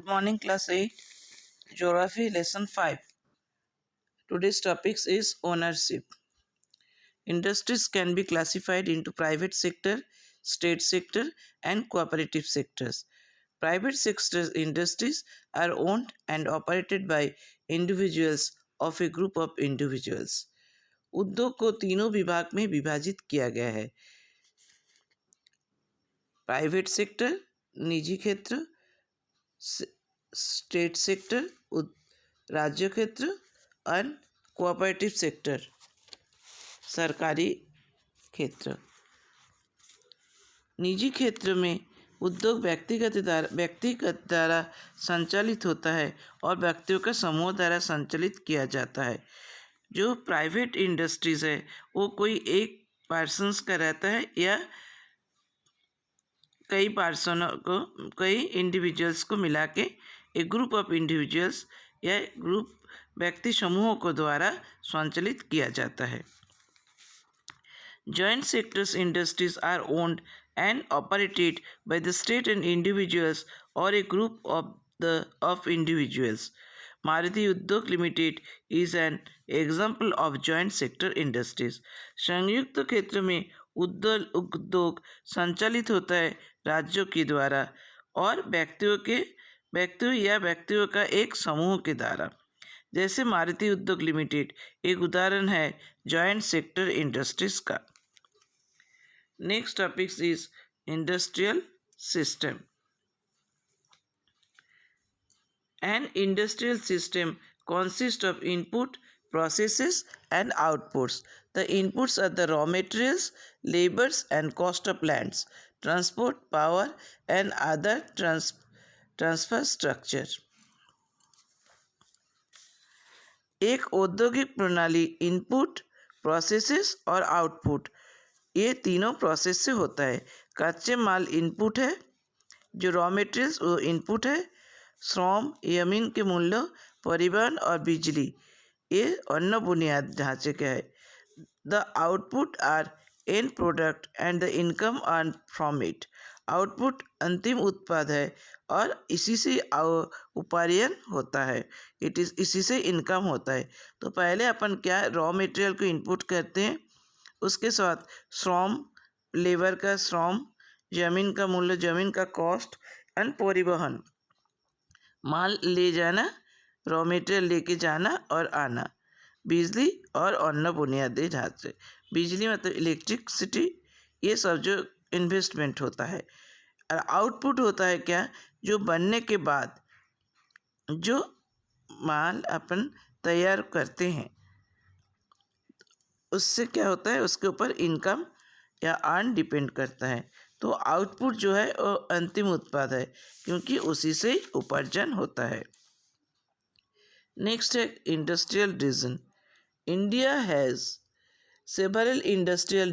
Morning, class 8, Geography, lesson 5. Today's topic is ownership. Industries can be classified into private sector, state sector, and cooperative sectors. Private sector industries are owned and operated by individuals of a group of individuals. उद्योग को तीनों विभाग में विभाजित किया गया है. Private sector, निजी क्षेत्र, स्टेट सेक्टर, राज्य क्षेत्र और कोऑपरेटिव सेक्टर, सरकारी क्षेत्र. निजी क्षेत्र में उद्योग व्यक्तिगत द्वारा संचालित होता है और व्यक्तियों का समूह द्वारा संचालित किया जाता है. जो प्राइवेट इंडस्ट्रीज है वो कोई एक पर्सन्स का रहता है या कई इंडिविजुअल्स को मिला के एक ग्रुप ऑफ इंडिविजुअल्स या ग्रुप व्यक्ति समूहों को द्वारा संचालित किया जाता है. Joint sectors industries are owned and operated by the state and individuals or a group of individuals. Maruti Udyog Limited is an example of joint sector industries. संयुक्त क्षेत्र में उद्योग संचालित होता है राज्यों के द्वारा और व्यक्तियों का एक समूह के द्वारा. जैसे मारुति उद्योग लिमिटेड एक उदाहरण है जॉइंट सेक्टर इंडस्ट्रीज का. Next topic is industrial system. An industrial system consists of input, processes and outputs. The inputs are the raw materials, labors and cost of lands, transport, power and other transfer structure. एक औद्योगिक प्रणाली input, processes और output ये तीनों process से होता है. कच्चे माल इनपुट है, जो रॉ मटेरियल्स वो इनपुट है, श्रम, जमीन के मूल्य, परिवहन और बिजली ये अन्य बुनियादी ढांचे के है. The output are and product and the income earn from it. Output अंतिम उत्पाद है और इसी से उपार्जन होता है. इसी से इनकम होता है. तो पहले अपन क्या रॉ मटेरियल को इनपुट करते हैं, उसके साथ श्रम, लेबर का श्रम, जमीन का मूल्य, जमीन का कॉस्ट एंड परिवहन, माल ले जाना, रॉ मटेरियल लेके जाना और आना, बिजली और अन्य बुनियादी ढांचे. बिजली मतलब इलेक्ट्रिसिटी, ये सब जो इन्वेस्टमेंट होता है. और आउटपुट होता है क्या, जो बनने के बाद जो माल अपन तैयार करते हैं उससे क्या होता है, उसके ऊपर इनकम या अर्न डिपेंड करता है. तो आउटपुट जो है वो अंतिम उत्पाद है क्योंकि उसी से उपार्जन होता है. नेक्स्ट है industrial region. India has several industrial